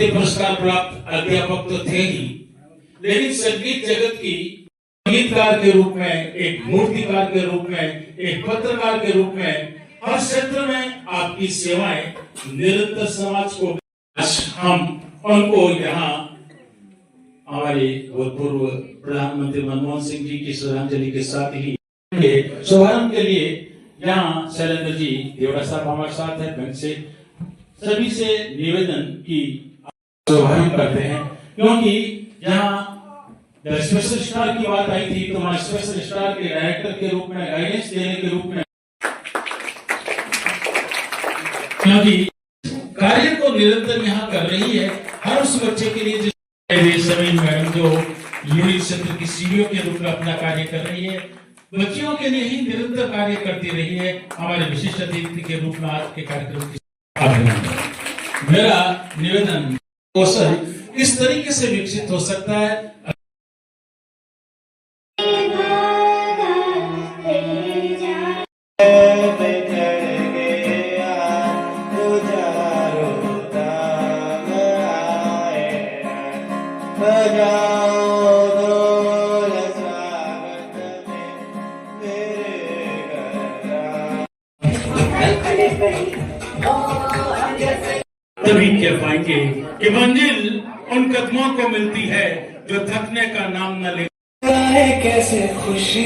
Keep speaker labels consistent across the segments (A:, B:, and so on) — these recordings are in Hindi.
A: राष्ट्रपति पुरस्कार प्राप्त अध्यापक तो थे ही, लेकिन संगीत जगत की संगीतकार के रूप में, एक मूर्तिकार के रूप में, एक पत्रकार के रूप में हर क्षेत्र में आपकी सेवाएं निरंतर समाज को, हम उनको यहाँ हमारे भूतपूर्व प्रधानमंत्री मनमोहन सिंह जी की श्रद्धांजलि के साथ ही शुभारंभ के लिए यहाँ शैलेंद्र जी देवड़ा साहब हमारे साथ हैं। मैं से सभी से निवेदन की शुभारंभ करते हैं, क्योंकि यहाँ स्पेशल स्टार की बात आई थी, तो मैं स्पेशल स्टार के डायरेक्टर के रूप में, गाइडेंस देने के रूप में, क्योंकि कार्य को निरंतर यहाँ कर रही है हर उस बच्चे के लिए सभी मैडम जो यूनिट क्षेत्र की सीईओ के रूप में अपना कार्य कर रही है, बच्चियों के लिए ही निरंतर कार्य करती रही है। हमारे विशिष्ट अतिथि के रूप में आज के कार्यक्रम की मेरा निवेदन कौशल किस तरीके से विकसित हो सकता है, तभी कह पाएंगे कि मंजिल उन कदमों को मिलती है जो थकने का नाम न ले। कैसे खुशी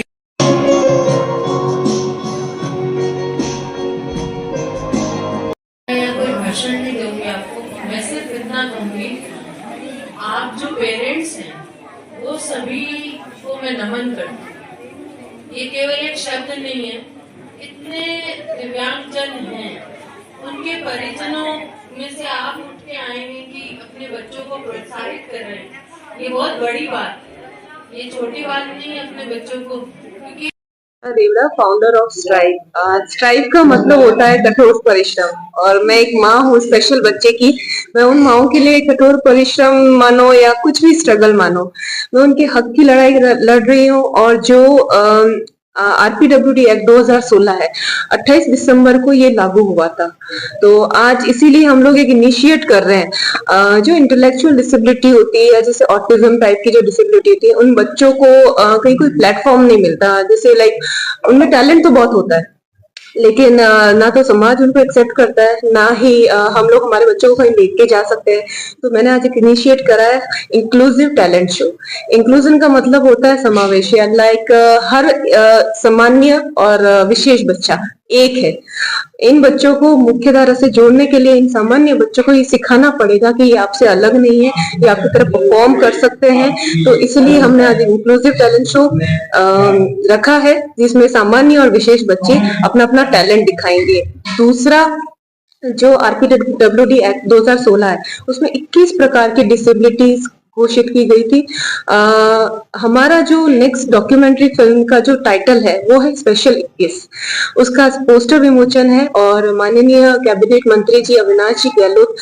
B: मैं कोई भाषण नहीं दूंगी आपको, मैं सिर्फ इतना कहूंगी, आप जो पेरेंट्स हैं वो सभी को मैं नमन करती हूँ। ये केवल एक शब्द नहीं है, इतने दिव्यांगजन हैं, उनके परिजनों में से आप उठ के आए हैं कि अपने बच्चों को प्रोत्साहित कर रहे हैं। ये बहुत बड़ी बात है, ये छोटी बात नहीं है अपने बच्चों को, क्योंकि
C: Devda founder of Strive. Strive का मतलब होता है कठोर परिश्रम, और मैं एक माँ हूँ स्पेशल बच्चे की। मैं उन माओं के लिए कठोर परिश्रम मानो या कुछ भी स्ट्रगल मानो, मैं उनके हक की लड़ाई लड़ रही हूँ। और जो आरपीडब्ल्यूडी एक्ट 2016 है, 28 दिसंबर को ये लागू हुआ था, तो आज इसीलिए हम लोग एक इनिशिएट कर रहे हैं। जो इंटेलेक्चुअल डिसेबिलिटी होती है या जैसे ऑटिज्म टाइप की जो डिसेबिलिटी होती है, उन बच्चों को कहीं कोई प्लेटफॉर्म नहीं मिलता। जैसे लाइक उनमें टैलेंट तो बहुत होता है, लेकिन ना तो समाज उनको एक्सेप्ट करता है, ना ही हम लोग हमारे बच्चों को कहीं लेके जा सकते हैं। तो मैंने आज एक इनिशिएट करा है इंक्लूसिव टैलेंट शो। इंक्लूजन का मतलब होता है समावेश, लाइक हर सामान्य और विशेष बच्चा एक है। इन बच्चों को मुख्य धारा से जोड़ने के लिए इन सामान्य बच्चों को ये सिखाना पड़ेगा कि ये आपसे अलग नहीं है, ये आपकी तरह परफॉर्म कर सकते हैं। तो इसलिए हमने आज इंक्लूसिव टैलेंट शो रखा है, जिसमें सामान्य और विशेष बच्चे अपना अपना टैलेंट दिखाएंगे। दूसरा, जो आरपीडब्ल्यूडी एक्ट 2016 है, उसमें 21 प्रकार की डिसेबिलिटीज घोषित की गई थी। हमारा जो नेक्स्ट डॉक्यूमेंट्री फिल्म का जो टाइटल है वो है स्पेशल 21। उसका पोस्टर विमोचन है, और माननीय कैबिनेट मंत्री जी अविनाश जी गहलोत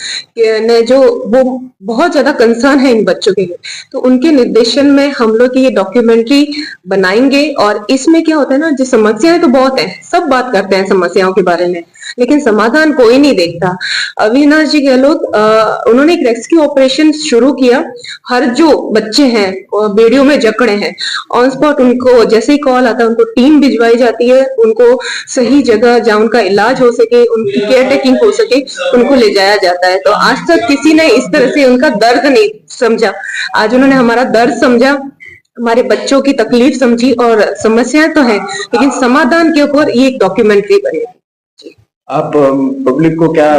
C: ने जो वो बहुत ज्यादा कंसर्न है इन बच्चों के लिए, तो उनके निर्देशन में हम लोग ये डॉक्यूमेंट्री बनाएंगे। और इसमें क्या होता है ना, जो समस्याएं तो बहुत है, सब बात करते हैं समस्याओं के बारे में, लेकिन समाधान कोई नहीं देखता। अविनाश जी गहलोत उन्होंने एक रेस्क्यू ऑपरेशन शुरू किया। हर जो बच्चे हैं बेड़ियों में जकड़े हैं, ऑन स्पॉट उनको जैसे ही कॉल आता है उनको टीम भिजवाई जाती है, उनको सही जगह जहाँ उनका इलाज हो सके, उनकी केयर टेकिंग हो सके, उनको ले जाया जाता है। तो आज तक किसी ने इस तरह से उनका दर्द नहीं समझा। आज उन्होंने हमारा दर्द समझा, हमारे बच्चों की तकलीफ समझी, और समस्याएं तो है लेकिन समाधान के ऊपर ये एक डॉक्यूमेंट्री बनी।
D: आप पब्लिक को क्या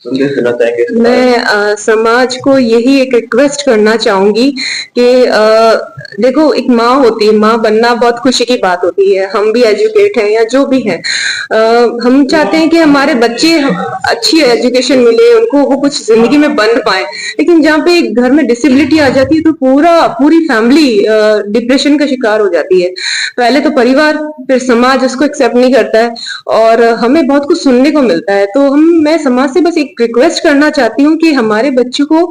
D: संदेश देना चाहेंगे?
C: मैं समाज को यही एक रिक्वेस्ट करना चाहूंगी कि देखो, एक माँ होती है, माँ बनना बहुत खुशी की बात होती है। हम भी एजुकेट हैं या जो भी हैं, हम चाहते हैं कि हमारे बच्चे अच्छी एजुकेशन मिले, उनको वो कुछ जिंदगी में बन पाए। लेकिन जहाँ पे एक घर में डिसेबिलिटी आ जाती है तो पूरी फैमिली डिप्रेशन का शिकार हो जाती है। पहले तो परिवार, फिर समाज उसको एक्सेप्ट नहीं करता है, और हमें बहुत कुछ सुनने को मिलता है। तो मैं समाज से बस एक एक रिक्वेस्ट करना चाहती हूँ कि हमारे बच्चों को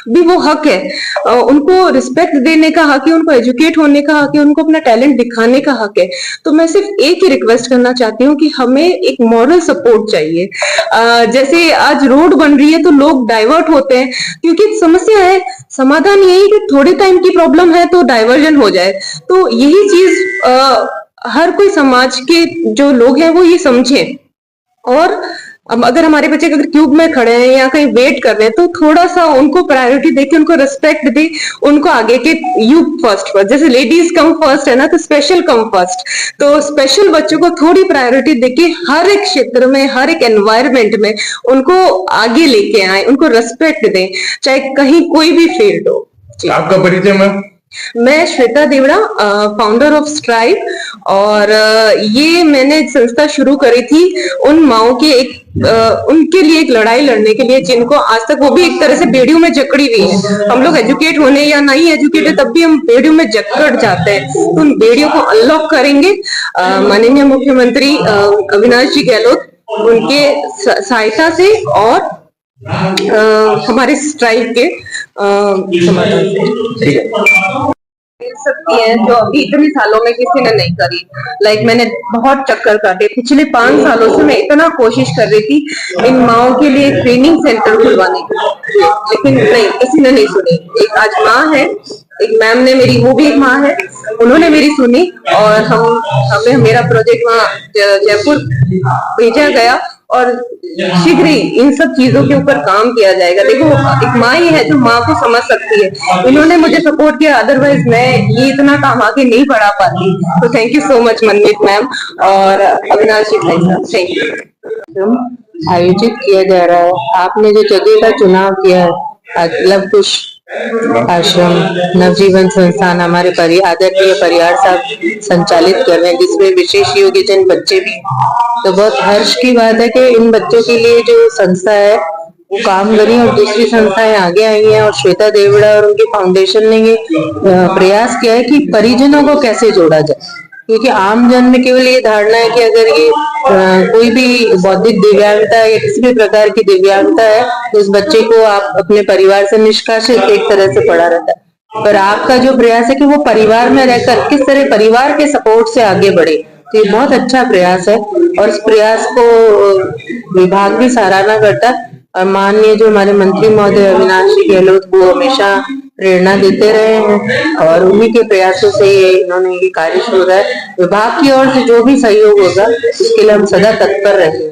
C: भी वो हक है, उनको रिस्पेक्ट देने का हक है, उनको एजुकेट होने का हक है, उनको अपना टैलेंट दिखाने का हक है। तो मैं सिर्फ एक ही रिक्वेस्ट करना चाहती हूँ कि हमें एक मॉरल सपोर्ट चाहिए। जैसे आज रोड बन रही है तो लोग डाइवर्ट होते हैं, क्योंकि समस्या है, समाधान यही कि थोड़े टाइम की प्रॉब्लम है तो डाइवर्जन हो जाए। तो यही चीज हर कोई समाज के जो लोग हैं वो ये समझें। और अब अगर हमारे बच्चे अगर क्यूब में खड़े हैं या कहीं वेट कर रहे हैं तो थोड़ा सा उनको प्रायोरिटी देके उनको रिस्पेक्ट दे, उनको आगे के यूथ फर्स्ट जैसे लेडीज कम फर्स्ट है ना, तो स्पेशल कम फर्स्ट, तो स्पेशल बच्चों को थोड़ी प्रायोरिटी देके हर एक क्षेत्र में, हर एक एनवायरमेंट में उनको आगे लेके आए, उनको रिस्पेक्ट दें, चाहे कहीं कोई भी फील्ड हो।
A: आपका परिचय मैम?
C: मैं Shweta Devda, founder of Strive, और ये मैंने संस्था शुरू करी थी उन माओं के उनके लिए एक लड़ाई लड़ने के लिए जिनको आज तक वो भी एक तरह से बेड़ियों में जकड़ी हुई है। हम लोग एजुकेट होने या नहीं एजुकेट है तब भी हम बेड़ियों में जकड़ जाते हैं, तो उन बेड़ियों को अनलॉक करेंगे। माननीय मुख्यमंत्री अविनाश जी गहलोत उनके सहायता से और हमारे स्ट्राइव के समर्थन से मिल सकती है, जो अभी इतने सालों में किसी ने नहीं करी। मैंने बहुत चक्कर काटे, पिछले 5 सालों से मैं इतना कोशिश कर रही थी इन माओं के लिए ट्रेनिंग सेंटर खुलवाने की, लेकिन नहीं, किसी ने नहीं सुनी। एक आज माँ है, एक मैम ने मेरी, वो भी एक माँ है, उन्होंने मेरी सुनी और हमें मेरा प्रोजेक्ट वहाँ जयपुर भेजा गया और शीघ्र ही इन सब चीजों के ऊपर काम किया जाएगा। देखो, एक माँ ही है जो माँ को समझ सकती है, इन्होंने मुझे सपोर्ट किया, अदरवाइज मैं ये इतना काम आगे नहीं बढ़ा पाती। तो thank you so much Manmeet ma'am और अविनाश जी भाई साहब, थैंक यू।
E: आयोजित किया जा रहा है, आपने जो जगह का चुनाव किया है, लव कुश आश्रम नवजीवन संस्थान हमारे आदरणीय परिवार साहब संचालित कर रहे हैं, जिसमें विशेष योग्यजन बच्चे भी, तो बहुत हर्ष की बात है कि इन बच्चों के लिए जो संस्था है वो काम करी और दूसरी संस्थाएं आगे आई हैं। और श्वेता देवड़ा और उनके फाउंडेशन ने ये प्रयास किया है कि परिजनों को कैसे जोड़ा जाए, क्योंकि आम जन में केवल ये धारणा है कि अगर ये कोई भी बौद्धिक दिव्यांगता या किसी भी प्रकार की दिव्यांगता है तो उस बच्चे को आप अपने परिवार से निष्कासित एक तरह से पड़ा रहता है। पर आपका जो प्रयास है कि वो परिवार में रहकर किस तरह परिवार के सपोर्ट से आगे बढ़े, तो ये बहुत अच्छा प्रयास है और इस प्रयास को विभाग भी सराहना करता है। और माननीय जो हमारे मंत्री महोदय अविनाश जी गहलोत वो हमेशा प्रेरणा देते रहे हैं और उन्हीं के प्रयासों से इन्होंने ये कार्य शुरू रहा है। विभाग की ओर से जो भी सहयोग होगा उसके लिए हम सदा तत्पर रहेंगे।